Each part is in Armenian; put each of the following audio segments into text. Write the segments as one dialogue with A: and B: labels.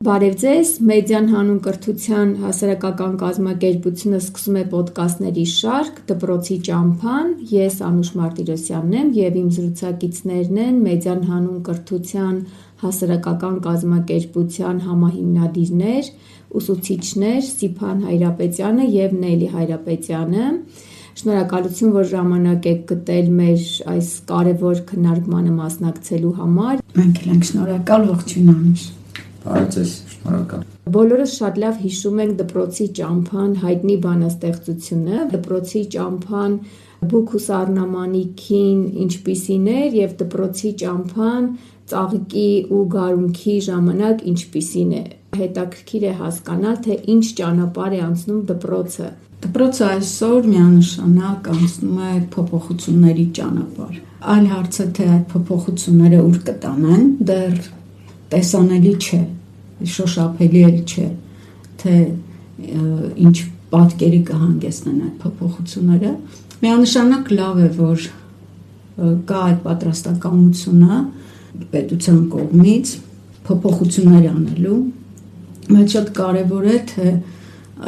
A: Բարև ձեզ, Մեդիան հանուն կրթության հասարակական կազմակերպությունը սկսում է պոդկաստների շարք «Դպրոցի ճամփան»։ Ես Անուշ Մարտիրոսյանն եմ և իմ զրուցակիցներն են Մեդիան հանուն կրթության հասարակական կազմակերպության համահիմնադիրներ, ուսուցիչներ Սիփան Հայրապետյանը և Նելի Հայրապետյանը։ Շնորհակալություն, որ ժամանակ եք գտել մեր այս կարևոր քննարկմանը մասնակցելու համար։
B: Մենք ենք շնորհակալ, ողջույն Անուշ։
C: Բարև ձեզ, շնորհակալ։
A: Բոլորս շատ լավ հիշում ենք Դպրոցի ճամփան հայտնի բանաստեղծությունը։ Դպրոցի ճամփան բուք ու սառնամանիքին ինչպիսին էր և Դպրոցի ճամփան ծաղիկի ու գարունքի ժամանակ ինչպիսին է։ Հետաքրքիր է հասկանալ, թե ինչ ճանապարհ է անցնում դպրոցը։
B: Դպրոցը այսօր միանշանակ անցնում է փոփոխությունների ճանապարհ։ Այլ հարց է, թե այդ փոփոխությունները ուր կտանեն, դեռ տեսանելի չէ, շոշափելի էլ չէ, թե ինչ պատկերի կհանգեցնեն այդ փոփոխությունները։ Միանշանակ լավ է, որ կա այդ պատրաստակամությունը պետության կողմից փոփոխություններ անելու, բայց շատ կարևոր է, թե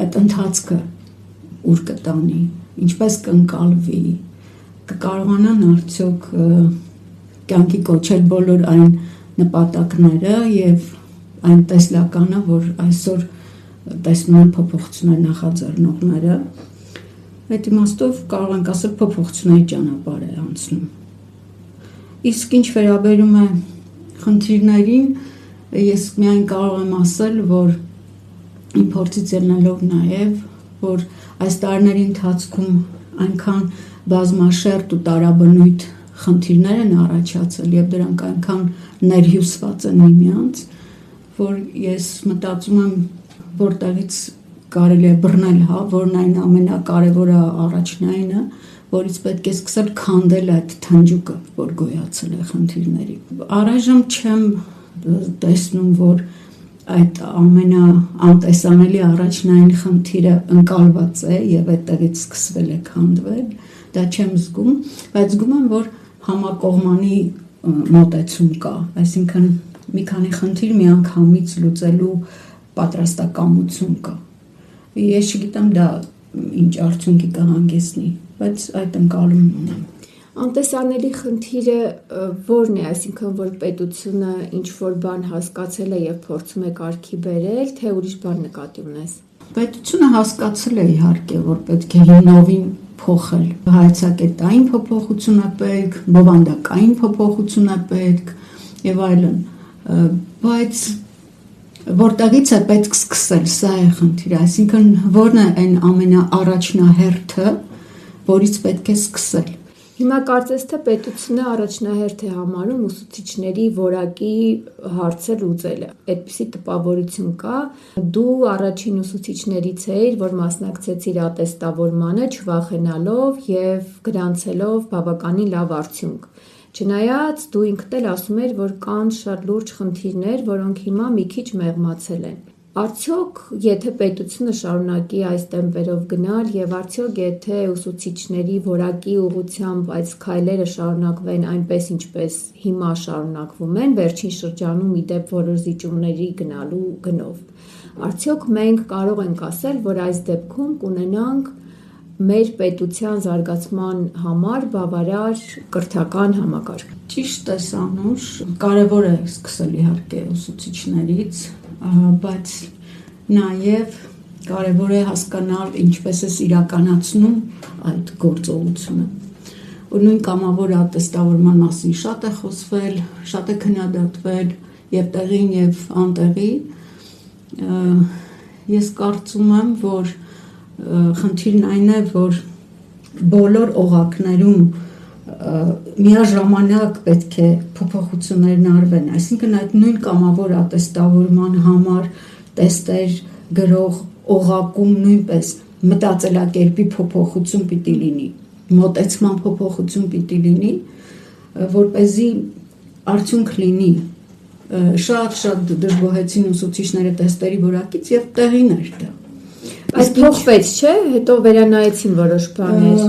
B: այդ ընթացքը ուր կտանի, ինչպես կընկալվի, կկարողանան արդյոք կյանքի կոչել բոլոր այն նպատակները և այն տեսլականը, որ այսօր տեսնում են փոփոխություններ նախաձեռնողները, այդ իմաստով կարող ենք ասել փոփոխությունների ճանապարհ է անցնում։ Իսկ ինչ վերաբերում է խնդիրներին, ես միայն կարող եմ ասել, որ իմ փորձից ելնելով նաև, որ այս տարիների ընթացքում այնքան բազմաշերտ ու տարաբնույթ խնդիրներ են առաջացել և դրանք այնքան ներհյուսված են միմյանց, որ ես մտածում եմ, որտեղից կարելի է բռնել, որն այն ամենակարևորը առաջնայինը, որից պետք է սկսել քանդել այդ թնջուկը, որ գոյացել է խնդիրների։ Առայժմ չեմ տեսնում, որ այդ ամենաանտեսանելի առաջնային խնդիրը ընկալված է և այդտեղից սկսվել է քանդվել, դա չեմ զգում, բայց զգում եմ, որ համակողմանի մոտեցում կա, այսինքն մի քանի խնդիր միանգամից լուծելու պատրաստակամություն կա։ Ես չգիտեմ դա ինչ արդյունքի կհանգեցնի, բայց այդ ընկալումն ունեմ։
A: Անտեսանելի խնդիրը ո՞րն է, այսինքն որ պետությունը ինչ-որ բան հասկացել է և փորձում է կարգի բերել, թե ուրիշ բան նկատի ունես։
B: Պետությունը հասկացել է իհարկե, որ պետք է հիմնովին փոխել, հայեցակետային փոփոխություն է պետք, բովանդակային փոփոխություն է պետք և այլն, բայց որտեղից է պետք սկսել, սա է խնդիրը, այսինքն որն է այն ամենաառաջնահերթը, որից պետք է սկսել։
A: Հիմա կարծես թե պետությունը առաջնահերթ է համարում ուսուցիչների որակի հարցը լուծելը։ Այդպիսի տպավորություն կա։ Դու առաջին ուսուցիչներից էիր, որ մասնակցեցիր ատեստավորմանը, չվախենալով և գրանցելով բավականին լավ արդյունք։ Չնայած դու ինքդ էլ ասում ես, որ կան շատ լուրջ խնդիրներ, որոնք հիմա մի քիչ մեղմացել են։ Արդյոք, եթե պետությունը շարունակի այս տեմպերով գնալ և արդյոք եթե ուսուցիչների որակի ուղղությամբ այս քայլերը շարունակվեն այնպես, ինչպես հիմա շարունակվում են, վերջին շրջանում ի դեպ որոշ զիջումների գնալու գնով, արդյոք մենք կարող ենք ասել, որ այս դեպքում կունենանք մեր պետության զարգացման համար բավարար կրթական համակարգ։
B: Ճիշտ ես Անուշ, կարևոր է սկսել իհարկե ուսուցիչներից, բայց նաև կարևոր է հասկանալ ինչպես է իրականացնում այդ գործողությունը։ Նույն կամավոր ատեստավորման մասին շատ է խոսվել, շատ է քննադատվել և տեղին և անտեղի։ Ես կարծում եմ, որ խնդիրն այն է, որ բոլոր օղակներում միաժամանակ պետք է փոփոխություններն արվեն, այսինքն այդ նույն կամավոր ատեստավորման համար տեստեր գրող օղակում նույնպես մտածելակերպի փոփոխություն պիտի լինի, մոտեցման փոփոխություն պիտի լինի, որպեսզի արդյունք լինի։ Շատ դժգոհեցին ուսուցիչները տեստերի որակից և տեղին էր դա։
A: Այս փոխվեց, չէ՞, հետո վերանայեցին որոշ բաներ։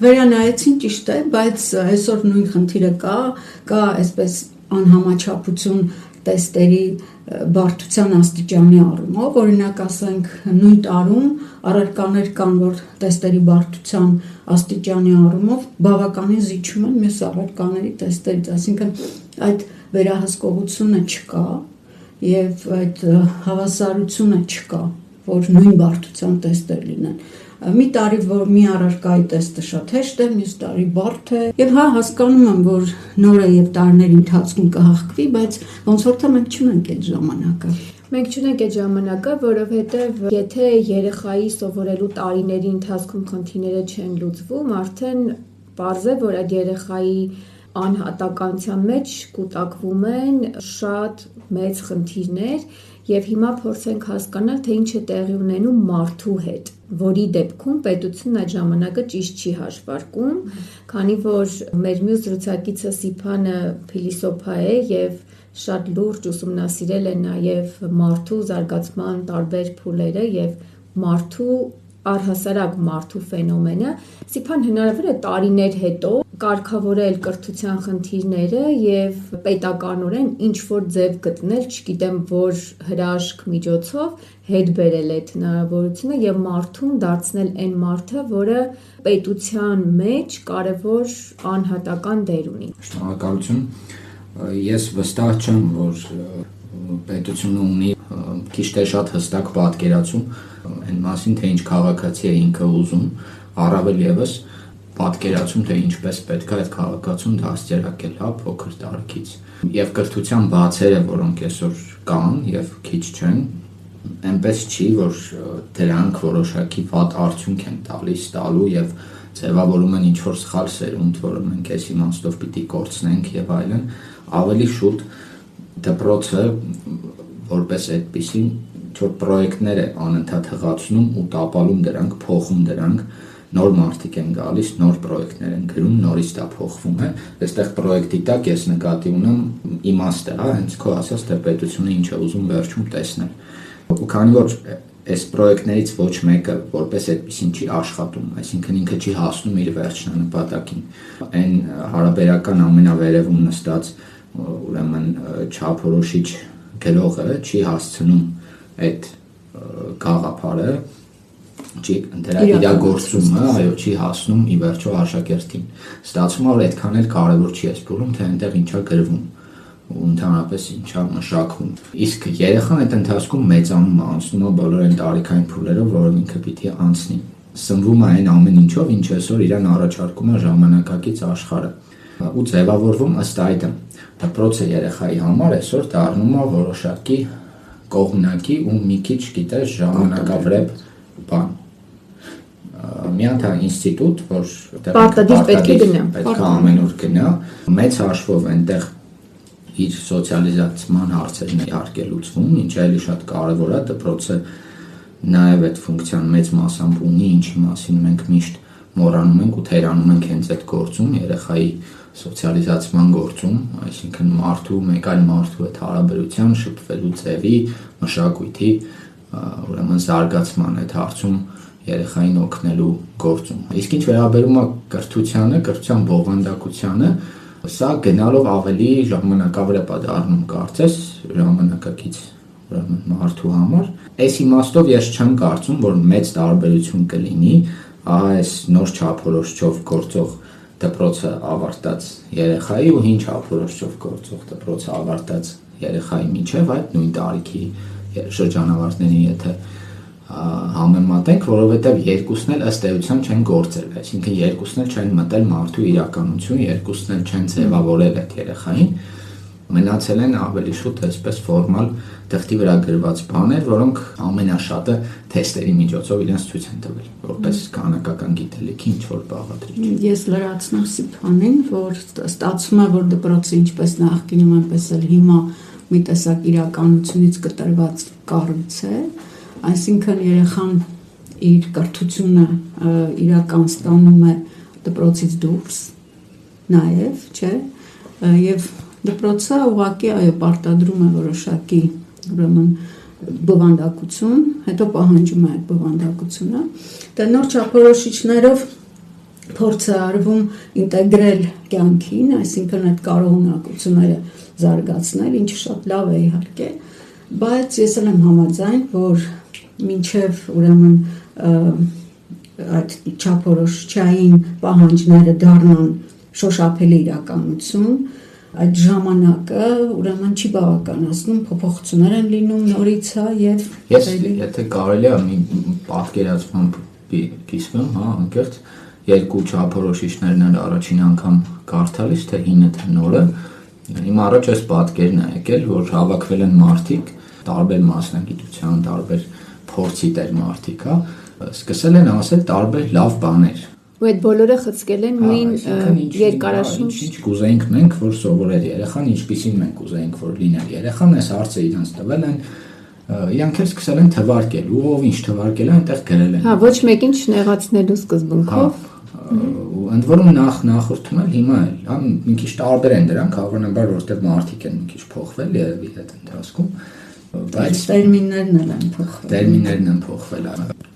B: Վերանայեցին, ճիշտ է, բայց այսօր նույն խնդիրը կա այսպես անհամաչափություն տեստերի բարդության աստիճանի առումով, օրինակ ասենք նույն տարում առարկաներ կան, որ տեստերի բարդության աստիճանի առումով բավականին զիջում են մյուս առարկաների տեստերից, այսինքն այդ վերահսկողությունը չկա եւ այդ հավասարությունը չկա, որ նույն բարդության տեստեր լինեն։ Մի տարի, որ մի առարկայի տեստը շատ հեշտ է, մյուս տարի բարդ է, եւ հասկանում եմ, որ նորը եւ տարիների ընթացքում կհաղկվի, բայց ոնց որ թե մենք չունենք այդ ժամանակը։
A: Մենք չունենք այդ ժամանակը, որովհետև եթե երեխայի սովորելու տարիների ընթացքում խնդիրները չեն լուծվում, արդեն պարզ է, որ այդ երեխայի անհատականության մեջ կուտակվում են շատ մեծ խնդիրներ եւ հիմա փորձենք հասկանալ, թե ինչ է տեղի ունենում մարդու հետ, որի դեպքում պետությունն այդ ժամանակը ճիշտ չի հաշվարկում, քանի որ մեր մյուս զրուցակիցը Սիփանը փիլիսոփա է եւ շատ լուրջ ուսումնասիրել է նաեւ մարդու զարգացման տարբեր փուլերը եւ մարդու առհասարակ մարդու ֆենոմենը, Սիփան հնարավոր է տարիներ հետո կարգավորել կրթության խնդիրները եւ պետականորեն ինչ-որ ձև գտնել, չգիտեմ, որ հրաշք միջոցով հետ բերել այդ հնարավորությունը եւ մարդուն դարձնել այն մարդը, որը պետության մեջ կարևոր անհատական դեր ունի։
C: Շնորհակալություն։ Ես վստահ չեմ, որ պետությունը ունի քիչ թե շատ հստակ պատկերացում այն մասին, թե ինչ քաղաքացի է ինքը ուզում, առավել եւս պատկերացում, թե ինչպես պետք է այդ քաղաքացուն դաստիարակել, հա, փոքր տարիքից։ Եվ կրթության բացերը, որոնք այսօր կան եւ քիչ չեն, այնպես չի, որ դրանք որոշակի վատ արդյունք են տալու եւ ձևավորում են ինչ-որ սխալ սերունդ, որը մենք այս իմաստով պիտի կորցնենք եւ այլն, ավելի շուտ դպրոցը որպես այդպիսին ինչ-որ պրոյեկտներ է անընդհատ հղացնում ու տապալում դրանք, փոխում դրանք, նոր մարդիկ են գալիս, նոր պրոյեկտներ են գրում, նորից դա փոխվում է։ Այստեղ պրոյեկտի տակ ես նկատի ունեմ իմաստը, հա, հենց քո ասած, թե պետությունը ինչ է ուզում վերջում տեսնել։ Ու քանի որ այս պրոյեկտներից ոչ մեկը որպես այդպեսին չի աշխատում, այսինքն ինքը չի հասնում իր վերջնանպատակին։ Այն հարաբերական ամենավերևում նստած ուրեմն չափորոշիչ գրողը չի հասցնում այդ գաղափարը, չի դրա իրագործումը, այո, չի հասնում ի վերջո աշակերտին։ Ստացվում է, որ այդքան էլ կարևոր չի այս փուլում, թե այնտեղ ինչա գրվում ու ընդհանրապես ինչա մշակվում։ Իսկ երեխան այդ ընթացքում մեծանում է, անցնում է բոլոր այն տարիքային փուլերով, որով ինքը պիտի անցնի։ Սնվում է այն ամեն ինչով, ինչ այսօր իրան առաջարկում է ժամանակակից աշխարհը ու ձևավորվում ըստ այդմ։ Դպրոցը երեխայի համար այսօր դառնում է որոշակի կողմնակի ու մի քիչ, գիտես, ժամանակավրեպ բան։ Մի հատ ինստիտուտ, որ
A: պարտադիր պետք է գնա,
C: պետք է ամենուր գնա, մեծ հաշվով այնտեղ իր սոցիալիզացիան հարցերն իհարկե լուծվում, ինչը էլի շատ կարևոր է, դպրոցը նաև այդ ֆունկցիան մեծ մասամբ ունի, ինչի մասին մենք միշտ մոռանում ենք ու թերանում ենք հենց այդ գործում, երեխայի սոցիալիզացիան գործում, այսինքն մարդու, մեկ այլ մարդու հետ հարաբերության, շփվելու ձևի, մշակույթի, ուրեմն զարգացման այդ հարցում երեխային օգնելու գործում։ Իսկ ինչ վերաբերում է կրթությանը, կրթության բովանդակությանը, սա գնալով ավելի ժամանակավրեպ է դառնում, կարծես, ժամանակակից ուրեմն մարդու համար։ Այս իմաստով ես չեմ կարծում, որ մեծ տարբերություն կլինի այս նոր չափորոշիչով գործող դպրոցը ավարտած երեխայի ու հին չափորոշիչով գործող դպրոցը ավարտած երեխայի միջև այդ նույն տարիքի շրջանավարտների եթե համեմատենք, որովհետև երկուսն էլ ըստ էության չեն գործել, այսինքն երկուսն էլ չեն մտել մարդու իրականություն, երկուսն էլ չեն ձևավորել այդ երեխային, մնացել են ավելի շուտ այսպես ֆորմալ թղթի վրա գրված բաներ, որոնք ամենաշատը թեստերի միջոցով իրենց ցույց են տվել, որպես քանակական գիտելիքի ինչ-որ բաղադրիչ։
B: Ես լրացնում Սիփանին, որ ստացվում է, որ դպրոցը ինչպես նախկինում, այնպես էլ հիմա մի տեսակ իրականությունից կտրված կառույց է, այսինքն երեխան իր կրթությունը իրականացնում է դպրոցից դուրս, նաև, չէ, եւ դպրոցը ուղղակի այո պարտադրում է որոշակի ուրեմն բովանդակություն, հետո պահանջում է այդ բովանդակությունը, դա նոր չափորոշիչներով փորձ է արվում ինտեգրել կյանքին, այսինքն այդ կարողունակությունները զարգացնել, ինչը շատ լավ է իհարկե, Բայց ես էլ եմ համաձայն, որ մինչև ուրեմն այդ չափորոշչային պահանջները դառնան շոշափելի իրականություն, այդ ժամանակը ուրեմն չի բավականացնում, փոփոխություններ են լինում նորից, եւ
C: եթե կարելի է մի պատկերացմամբ կիսվում, անկեղծ երկու չափորոշիչներն էլ առաջին անգամ կարդալիս, թե հինը թե նորը, իմ առաջ այս պատկերն է եկել, որ հավաքվել են մարդիկ, տարբեր մասնագիտության, տարբեր փորձի տեր մարդիկ, սկսել են ասել տարբեր լավ բաներ։
A: Ու այդ բոլորը խցկել են նույն երկարաշունչ
C: ինչ կուզեինք մենք, որ սովորեր երեխան, ինչպիսին մենք կուզեինք, որ լիներ երեխան, այս հարցը իրանց տվել են, իրանք էլ սկսել են թվարկել, ու ով ինչ թվարկել է, այնտեղ գրել են։
A: Ոչ մեկին չնեղացնելու սկզբունքով։
C: Ու ընդ որում նախորդում էլ հիմա էլ, մի քիչ տարբեր են դրանք, հավանաբար որտեղ մարդիկ են մի քիչ փոխվել երևի այդ ընթացքում, բայց տերմիններն են փոխվել։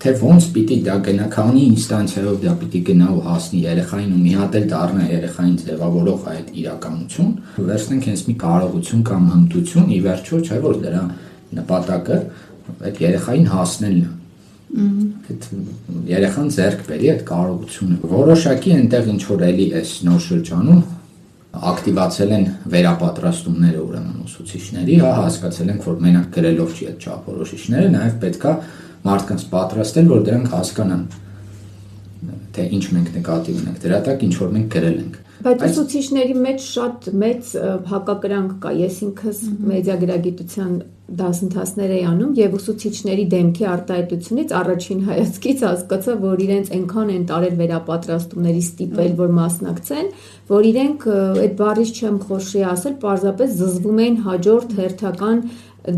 C: Թե ոնց պիտի դա գնա, քանի ինստանցիայով դա պիտի գնա ու հասնի երեխային ու մի հատ էլ դառնա երեխային ձևավորող այդ իրականություն, վերցնենք հենց մի կարողություն կամ հմտություն, ի վերջո չէ որ դրա նպատակը այդ երեխային հասնելն է։ Այդ երեխան ձեռք բերի այդ կարողությունը։ Որոշակի այնտեղ ինչ որ էլի էս նոր շրջանում ակտիվացել են վերապատրաստումները ուրեմն ուսուցիչների, հասկացել ենք, որ մենակ գրելով չի այդ չափորոշիչները, նաև պետքա մարդկանց պատրաստել, որ դրանք հասկանան, թե ինչ մենք նկատի ունենք, դրա տակ ինչ որ մենք գրել ենք։
A: Բայց ուսուցիչների մեջ շատ մեծ հակակրանք կա, ես ինքս մեդիագրագիտության դասընթացներ էի անում եւ ուսուցիչների դեմքի արտահայտությունից առաջին հայացքից հասկացա, որ իրենց այնքան են տարել վերապատրաստումների ստիպել, որ մասնակցեն, որ իրենք այդ բառից չեմ խոշի ասել, պարզապես զզվում էին հաջորդ հերթական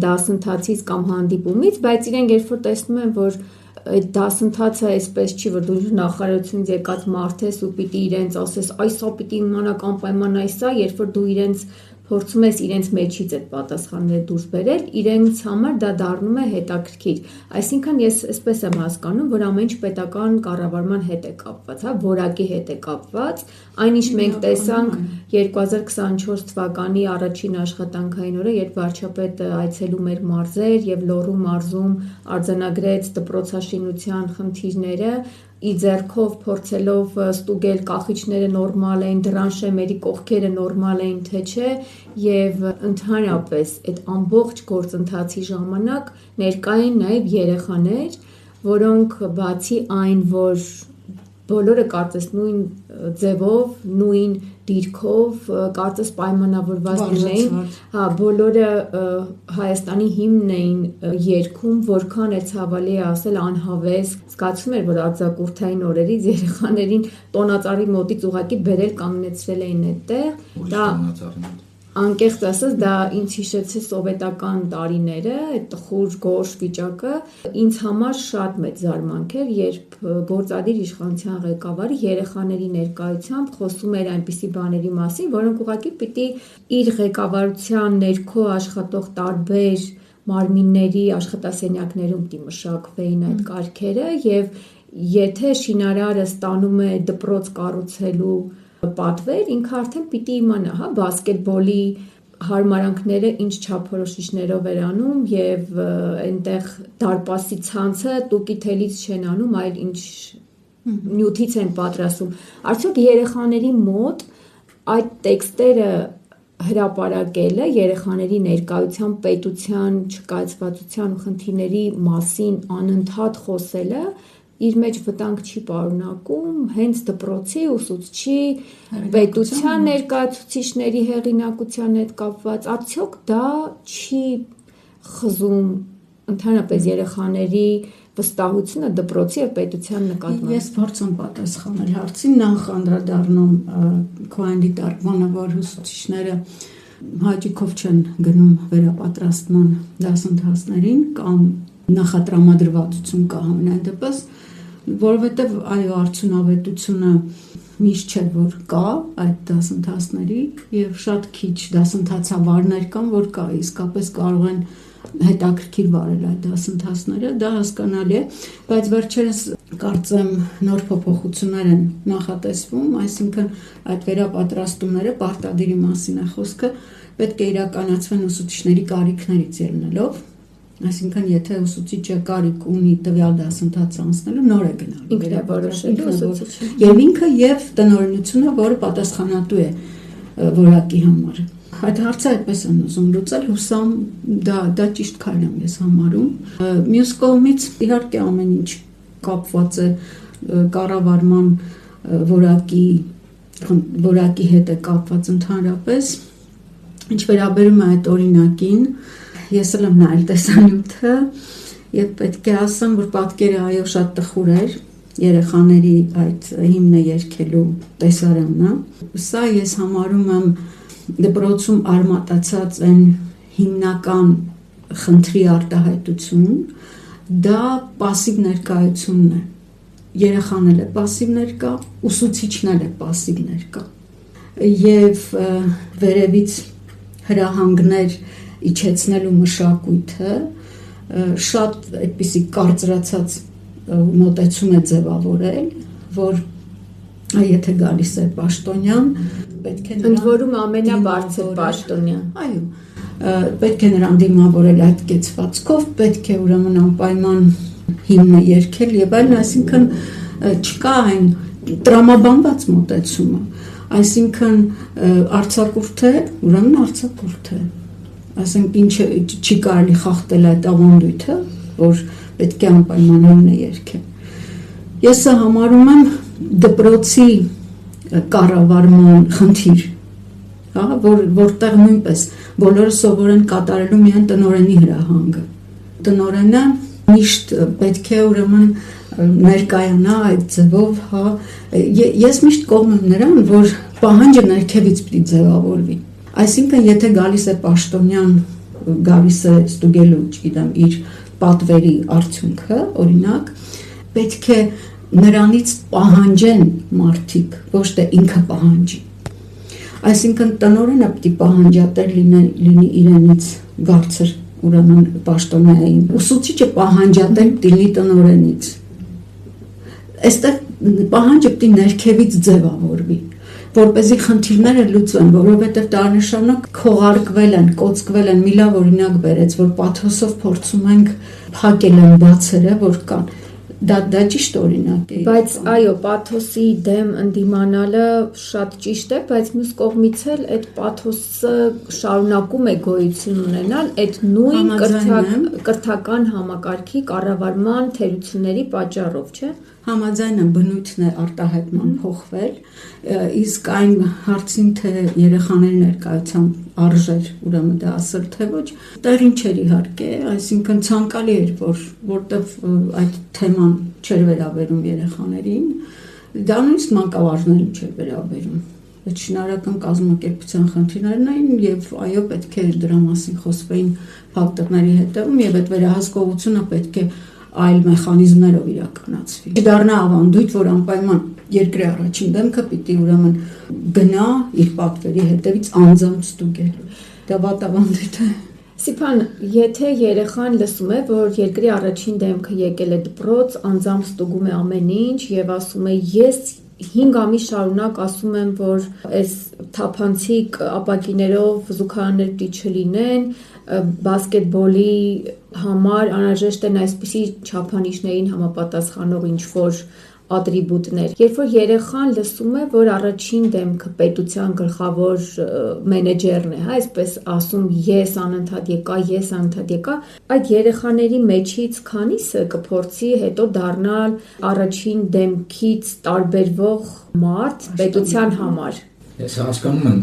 A: դասընթացից կամ հանդիպումից, բայց իրենք երբ որ տեսնում են, որ այդ դասընթացը այսպես չի, որ դու նախարարությունից եկած մարդ ես ու պիտի իրենց ասես, այսա պիտի իմանաք անպայման այսա, երբ որ դու իրենց փորձում ես իրենց մեջից այդ պատասխանները դուրս բերել, իրենց համար դա դառնում է հետաքրքիր։ Այսինքն ես այսպես եմ հասկանում, որ ամեն ինչ պետական կառավարման հետ է կապված, որակի հետ է կապված, այնինչ մենք տեսանք 2024 թվականի առաջին աշխատանքային օրը, երբ վարչապետը այցելում էր մարզեր եւ Լոռու մարզում արձանագրեց դպրոցաշինության խնդիրները, ի ձեռքով փորձելով ստուգել կախիչները նորմալ էին, դրանշեմերի կողքերը նորմալ էին, թե չէ, եւ ընդհանրապես այդ ամբողջ գործընթացի ժամանակ ներկա էին նաեւ երեխաներ, որոնք բացի այն, որ բոլորը կարծես նույն ձևով, նույն դիրքով, կարծես պայմանավորված լինեին, բոլորը Հայաստանի հիմնն էին երգում, որքան է ցավալի է ասել անհավես, զգացում էր, որ արձակուրդային օրերից երեխաներին տոնածառի մոտից ուղակի բերել կանգնեցրել էին այդտեղ, դա անկեղծ ասած դա ինձ հիշեցրեց սովետական տարիները, այդ տխուր գորշ վիճակը, ինձ համար շատ մեծ զարմանք էր, երբ գործադիր իշխանության ղեկավարը երեխաների ներկայությամբ խոսում էր այնպիսի բաների մասին, որոնք ուղղակի պիտի իր ղեկավարության ներքո աշխատող տարբեր մարմինների աշխատասենյակներում պիտի մշակվեին այդ կարգերը եւ եթե շինարարը ստանում է դպրոց կառուցելու պատվեր, ինքը արդեն պիտի իմանա, բասկետբոլի հարմարանքները ինչ չափորոշիչներով էր անում եւ այնտեղ դարպասի ցանցը տուկի թելից չեն անում, այլ ինչ նյութից են պատրաստում։ Արդյոք երեխաների մոտ այդ տեքստերը հրապարակելը, երեխաների ներկայության, պետության չկայացվածության ու խնդիրների մասին անընդհատ խոսելը իր մեջ վտանգ չի պարունակում, հենց դպրոցի ուսուցչի, պետության ներկայացուցիչների հեղինակության հետ կապված, արդյոք դա չի խզում ընդհանրապես երեխաների վստահությունը դպրոցի եւ պետության նկատմամբ։
B: Ես փորձեմ պատասխանել հարցին, նախ անդրադառնում քո դիտարկմանը, որ ուսուցիչները հաճիկով չեն գնում վերապատրաստման դասընթացներին կամ նախատրամադրվածություն կա համենայն դեպս, որովհետև այո արդյունավետությունը միշտ չէ որ կա այդ դասընթացների եւ շատ քիչ դասընթացավարներ կան որ կա իսկապես կարող են հետաքրքիր վարել այդ դասընթացները, դա հասկանալի է, բայց վերջերս կարծեմ նոր փոփոխություններ են նախատեսվում, այսինքն այդ վերապատրաստումները պարտադիրի մասին է խոսքը, պետք է իրականացվեն ուսուցիչների կարիքներից ելնելով, այսինքն եթե ուսուցիչը կարիք ունի տվյալ դասընթաց անցնելու, նոր է գնալու
A: ինքն է որոշելու ուսուցիչը
B: եւ ինքը եւ տնօրինությունը, որը պատասխանատու է որակի համար։ Այդ հարցը այդպես են ուզում լուծել, հուսամ դա ճիշտ քայլ եմ ես համարում։ Մյուս կողմից իհարկե ամեն ինչ կապված է կառավարման որակի հետ է կապված ընդհանրապես։ Ինչ վերաբերում է այդ օրինակին, ես էլ եմ նայել տեսանյութը եւ պետք է ասեմ, որ պատկերը այո շատ տխուր էր երեխաների այդ հիմնը երգելու տեսարանը։ Սա ես համարում եմ դպրոցում արմատացած են հիմնական խնդրի արտահայտություն, դա պասիվ ներկայությունն է։ Երեխան էլ է պասիվ ներկա, ուսուցիչն էլ է պասիվ ներկա։ Եվ վերևից հրահանգներ իջեցնելու մշակույթը շատ այդպիսի կարծրացած մոտեցում է ձևավորել, որ եթե գալիս է պաշտոնյան, պետք է
A: ընդ որում ամենաբարձր պաշտոնյան։
B: Այո, պետք է նրան դիմավորել այդ կեցվածքով, պետք է ուրեմն անպայման հիմնը երգել եւ այլն, այսինքն չկա այն տրամաբանված մոտեցումը, այսինքն արձակուրդ է, ուրեմն արձակուրդ է, ասենք ինչը չի կարելի խախտել այդ ավանդույթը, որ պետք է անպայման հիմնը երգել։ Ես համարում եմ դպրոցի կառավարման խնդիր, որտեղ նույնպես բոլորը սովորեն կատարելու միայն տնօրենի հրահանգը։ Տնօրենը միշտ պետք է ուրեմն ներկայանա այդ ձևով, ես միշտ կողմ եմ նրան, որ պահանջը ներքևից պիտի ձևավորվի։ Այսինքն, եթե գալիս է պաշտոնյան, գալիս է ստուգելու, չգիտեմ, իր պատվերի արդյունքը, օրինակ, պետք է նրանից պահանջեն մարդիկ, ոչ թե ինքը պահանջի։ Այսինքն տնօրենը պիտի պահանջատեր լինի իրենից բարձր, ուրեմն պաշտոնային։ Ուսուցիչը պահանջատեր պիտի լինի տնօրենից։ Այստեղ պահանջը պիտի ներքևից ձևավորվի, որպեսզի խնդիրները լուծվեն, որովհետև տարիներ շարունակ քողարկվել են, կոծկվել են, մի լավ օրինակ բերեց, որ պաթոսով փորձում ենք փակել են բացերը, որ կան։ Դա ճիշտ օրինակ է։
A: Բայց այո, պաթոսի դեմ ընդդիմանալը շատ ճիշտ է, բայց մյուս կողմից էլ այդ պաթոսը շարունակում է գոյություն ունենալ այդ նույն կրթական համակարգի կառավարման թերությունների պատճառով, չէ՞։
B: Համաձայն եմ, բնույթն է արտահայտման փոխվել, իսկ այն հարցին, թե երեխաների ներկայության արժեր, ուրեմն դա ասել թե ոչ, տեղին չէր իհարկե, այսինքն ցանկալի էր, որտեվ այդ թեման չէր վերաբերում երեխաներին, դա նույնիսկ մանկավարժներին չէր վերաբերում։ Այդ շինարարական կազմակերպության խնդիրներն էին եւ այո, պետք է դրա մասին խոսվեին ֆակտորների հետևում եւ այդ վերահսկողությունը պետք է այլ մեխանիզմներով իրականացվի։ Դառնա ավանդույթ, որ անպայման երկրի առաջին դեմքը պիտի ուրեմն գնա իր պատվերի հետևից անձամբ ստուգելու։ Դա վատ ավանդույթ է։
A: Սիփան, եթե երեխան լսում է, որ երկրի առաջին դեմքը եկել է դպրոց, անձամբ ստուգում է ամեն ինչ եւ ասում է ես 5 ամիս շարունակ ասում եմ, որ այս թափանցիկ ապակիներով զուգարաններ պիտի չլինեն, բասկետբոլի համար անհրաժեշտ են այսպիսի չափանիշներին համապատասխանող ինչ-որ ատրիբուտներ։ Երբ որ երեխան լսում է, որ առաջին դեմքը պետության գլխավոր մենեջերն է, այսպես ասում ես անընդհատ եկա, այդ երեխաների մեջից քանիսը կփորձի հետո դառնալ առաջին դեմքից տարբերվող մարդ պետության համար։
C: Ես հասկանում եմ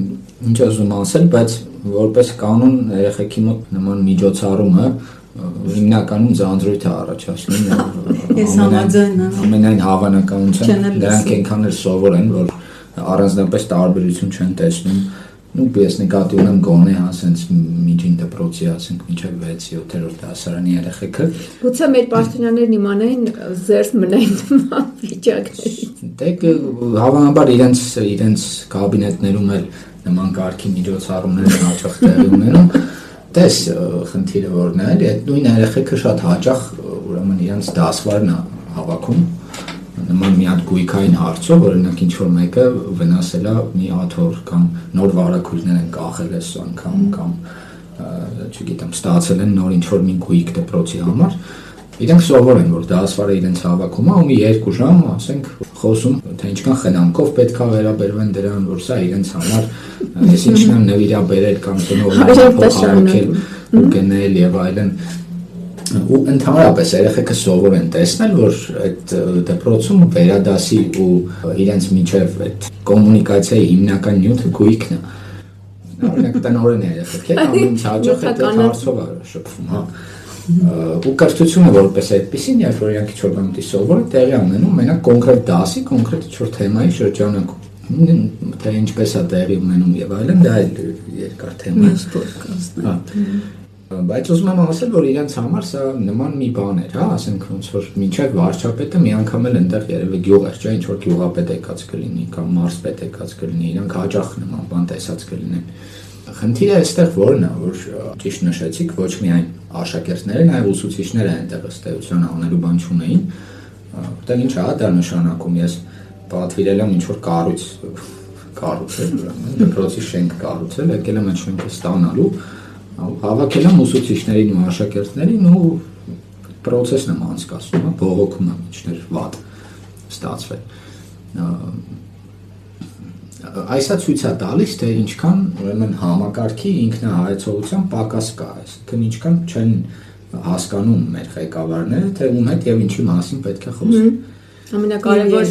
C: ինչ ուզում ասել, բայց որպես կանոն երեխեքի մոտ նման միջոցառումը հիմնականում ձանձրույթ է առաջացնում։
B: Ես համաձայն եմ։
C: Ամենայն հավանականությամբ նրանք այնքան էլ սովոր են, որ առանձնապես տարբերություն չեն տեսնում։ Ես նկատի ունեմ գոնե ասենց միջին դպրոցի, ասենք մինչև 6-7-րդ դասարանի երեխեքը։
A: Գուցե մեր պաշտոնյաներն իմանային զերծ մնային վիճակներից։
C: Դե հավանաբար իրենց կաբինետներում էլ նման կարգի միջոցառումներ հաճախ տեղի ունենում, Տես խնդիրը որն է, այդ նույն երեխեքը շատ հաճախ ուրեմն իրենց դասվարն հավաքում նման մի հատ գույքային հարցով, օրինակ ինչ որ մեկը վնասել է մի աթոռ կամ նոր վարակույրներ են կախել այս անգամ կամ չգիտեմ, ստացել են նոր ինչ որ մի գույք դպրոցի համար, իրենք սովոր են, որ դասվարը իրենց հավաքում է ու մի 2 ժամ, ասենք, խոսում, թե ինչքան խնամքով պետք է վերաբերվեն դրան, որ սա իրենց համար ես ինչն եմ նվիրաբերել կամ տնօրինել ու գնել եւ այլն ու ընդհանրապես երեխեքը սովոր են տեսնել, որ այդ դպրոցում վերադասի ու իրենց միջև այդ կոմունիկացիայի հիմնական նյութը գույքն է։ Օրինակ տնօրեն երեխեք, ամեն ինչ հաջող այդ հարցով է շփվում, հա։ Ու կրթությունը որպես այդպեսին, երբ որ իրանք ինչ-որ բան սովոր է տեղի ունենում, մենակ կոնկրետ դասի, կոնկրետ ինչ-որ թեմայի շրջանակում, թե ինչպես է տեղի ունենում եւ այլն, դա էլ երկար թեմա է։ Բայց ուզում եմ ասել, որ իրենց համար սա նման մի բան էր, հա, ասենք ոնց որ մինչև վարչապետը մի անգամ էլ այնտեղ երևի գյուղ էր, չէ, ինչ որ գյուղապետ եկած կլինի կամ մարզպետ եկած կլինի, իրանք հաճախ նման բան տեսած կլինեն։ Խնդիրը այստեղ որն է, որ ճիշտ նշեցիք, ոչ միայն աշակերտները, նաև ուսուցիչները այնտեղ ըստ էության անելու բան չունեին, որտեղ ինչ է դա նշանակում, ես պատվիրել եմ ինչ որ կառուցել, դպրոցի շենք կառուցել, եկել եմ այդ շենքը ստանալու, հավաքել եմ ուսուցիչներին ու աշակերտներին ու պրոցեսն եմ անցկացնում, բողոքում եմ ինչներ վատ ստացվել։ Այսա ցույց է տալիս, թե ինչքան ուրեմն համակարգի ինքնահայեցողության պակաս կա, այսինքն ինչքան չեն հասկանում մեր ղեկավարները, թե ում հետ եւ ինչի մասին պետք է խոսեն։
A: Ամենակարևոր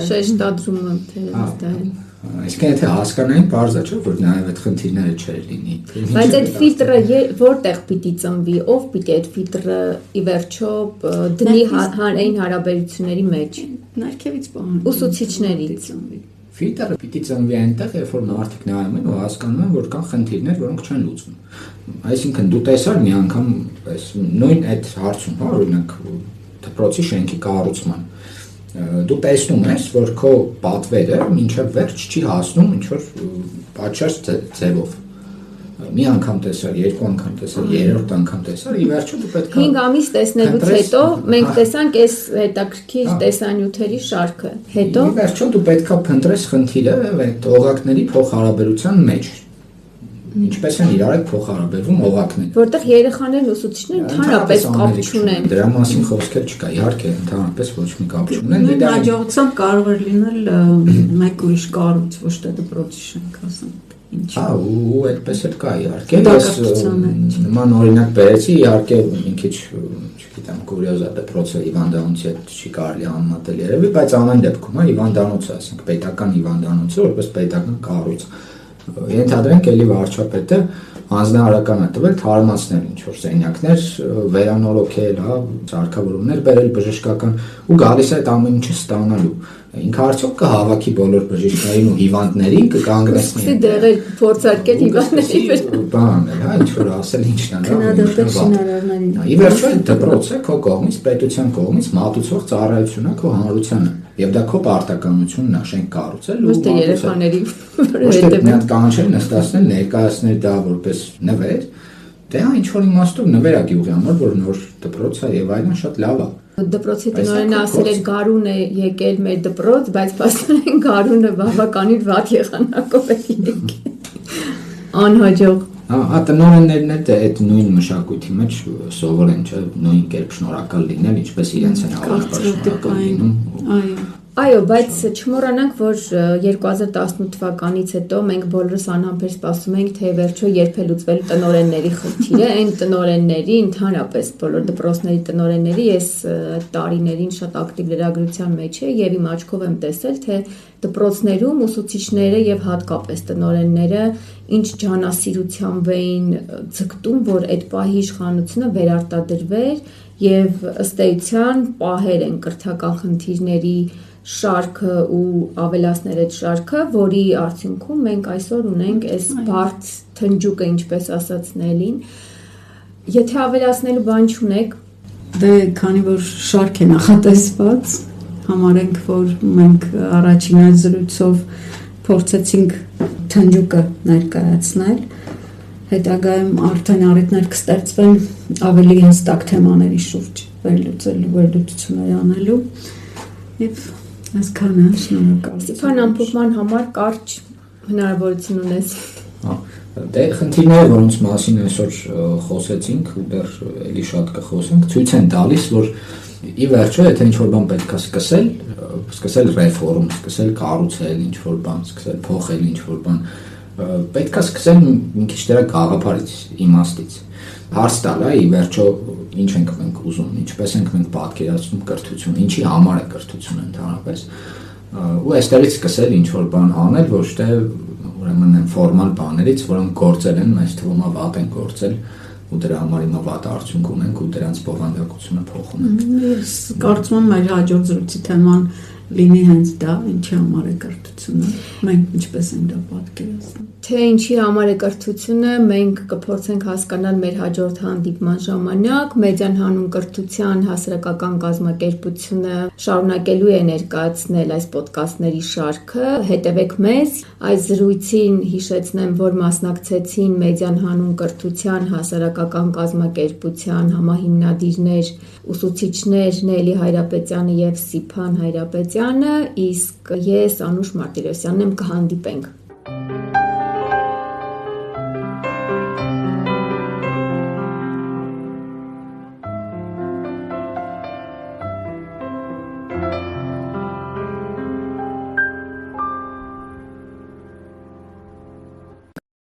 A: շեշտադրումը թե դա է։
C: Այսինքն եթե հասկանային, բարձր է, չէ՞, որ նաև այդ խնդիրները չէր լինի։
A: Բայց այդ ֆիլտրը որտեղ պիտի ծնվի, ով պիտի այդ ֆիլտրը ի վերջո դնի այն հարաբերությունների մեջ։
B: Ներքևից բան։
A: Ուսուցիչներից։
C: Ֆիլտրը պիտի ծնվի այնտեղ, երբ որ մարդիկ նայում են ու հասկանում են, որ կան խնդիրներ, որոնք չեն լուծվում։ Այսինքն դու տեսար մի անգամ այս նույն այդ հարցում, օրինակ դպրոցի շենքի կառուցման դու տեսնում ես, որ քո պատվերը մինչև վերջ չի հասնում ինչ-որ պատշաճ ձևով։ Մի անգամ տեսար, 2 անգամ տեսար, 3-րդ անգամ տեսար, ի վերջո դու պետք է
A: 5 ամիս տեսնելուց հետո մենք տեսանք այս հետաքրքիր տեսանյութերի շարքը։ Հետո
C: ի վերջո դու պետք է փնտրես խնդիրը այդ օղակների փոխհարաբերության մեջ։ Ինչպես են իրար փոխհարաբերվում օղակները։
A: Որտեղ երեխաներն ուսուցիչներն ընդհանրապես կապ չունեն։
C: Դրա մասին խոսքեր չկա, իհարկե, ընդհանրապես ոչ մի կապ չունեն։
B: Դա հաջողությամբ կարող է լինել մեկ ուրիշ կառույց, ոչ թե դպրոցի շենք, ասենք։
C: Հա, ու այդպես էլ կա, իհարկե։ Ես նման օրինակ բերեցի, իհարկե, մի քիչ, չգիտեմ, կուրիոզ է դպրոցը հիվանդանոցի հետ չի կարելի համեմատել երևի, բայց ամեն դեպքում, հա, հիվանդանոցը, ասենք, պետական հիվանդանոցը, որպես պետական կառույց։ Ենթադրենք էլի վարչապետը հանձնարարական է տվել թարմացնել ինչ-որ սենյակներ, վերանորոգել, հա, սարքավորումներ բերել բժշկական ու գալիս է այդ ամեն ինչը ստանալու։ Ինքը արդյոք կհավաքի բոլոր բժիշկներին ու հիվանդներին կկանգնեցնի։
A: Սկսի դեղել փորձարկել հիվանդների վրա։
C: Բան է, հա, ինչ-որ ասել ինչն է,
B: քննադատել շինարարներին։
C: Ի վերջո դպրոցը քո կողմից, պետության կողմից մատուցող ծառայություն է քո հանրությանը։ Եվ դա քո պարտականությունն է շենք կառուցել ու
A: ոչ թե երեխաների
C: հետևել։ Մի հատ կանչել, նստացնել, ներկայացնել դա որպես նվեր, դե հա ինչ որ իմաստով նվեր է գյուղի համար, որ նոր դպրոց է եւ այլն շատ լավ է։
A: Դպրոցի տնօրենը ասել էր Գարուն է եկել մեր դպրոց, բայց փաստորեն Գարունը բավականին վատ եղանակով է եկել։ Անհաջող։
C: Հա, տնօրեններն էլ այդ նույն մշակույթի մեջ սովոր են, չէ, նույն կերպ շնորհակալ լինել, ինչպես իրենց են շնորհակալ լինում։
A: Այո, բայց չմոռանանք, որ 2018 թվականից հետո մենք բոլորս անհամբեր սպասում ենք, թե վերջո երբ է լուծվելու տնօրենների խնդիրը, այն տնօրենների, ընդհանրապես բոլոր դպրոցների տնօրենների, ես տարիներին շատ ակտիվ լրագրության մեջ եմ եւ իմ աչքով եմ տեսել, թե դպրոցներում ուսուցիչները եւ հատկապես տնօրենները ինչ ջանասիրությամբ էին ձգտում, որ այդ պահի իշխանությունը վերարտադրվեր եւ ըստ էության պահեր են կրթական խնդիրների շարքը ու ավելացներ այդ շարքը, որի արդյունքում մենք այսօր ունենք այս բարդ թնջուկը, ինչպես ասաց Նելին։ Եթե ավելացնելու բան չունեք,
B: դե քանի որ շարք է նախատեսված, համարենք, որ մենք առաջին այս զրույցով փորձեցինք թնջուկը ներկայացնել, հետագայում արդեն առիթներ կստեղծվեն ավելի հստակ թեմաների շուրջ վերլուծություններ անելու եւ այսքանը շնորհակալ։
A: Ստեփան, ամփոփման համար կարճ հնարավորություն ունես։
C: Դե խնդիրները, որոնց մասին այսօր խոսեցինք ու դեռ էլի շատ կխոսենք, ցույց են տալիս, որ ի վերջո, եթե ինչ-որ բան պետք է սկսել ռեֆորմ, սկսել կառուցել ինչ-որ բան, սկսել փոխել ինչ-որ բան, պետք է սկսել մի քիչ դրա գաղափարից, իմաստից։ Հարց տալ, ի վերջո ինչ ենք մենք ուզում, ինչպես ենք մենք պատկերացնում կրթությունը, ինչի համար է կրթությունը ընդհանրապես։ Ու այստեղից սկսել ինչ-որ բան անել, ոչ թե ուրեմն ֆորմալ բաներից, որոնք գործել են, մեծ թվում է վատ են գործել ու դրա համար հիմա վատ արդյունք ունենք ու դրանց բովանդակությունը փոխում ենք։
B: Ես կարծում եմ մեր հաջորդ զրույցի թեման լինի հենց դա, ինչի համար է կրթությունը, մենք ինչպես ենք դա պատկերացնում։
A: Թե ինչի համար է կրթությունը, մենք կփորձենք հասկանալ մեր հաջորդ հանդիպման ժամանակ։ Մեդիան հանուն կրթության հասարակական կազմակերպությունը շարունակելու է ներկայացնել այս ոդկասթների շարքը։ Հետևեք մեզ։ Այս զրույցին հիշեցնեմ, որ մասնակցեցին Մեդիան հանուն կրթության հասարակական կազմակերպության համահիմնադիրներ, ուսուցիչներ Նելի Հայրապետյանը եւ Սիփան Հայրապետյանը, իսկ ես Անուշ Մարտիրոսյանն եմ, կհանդիպենք։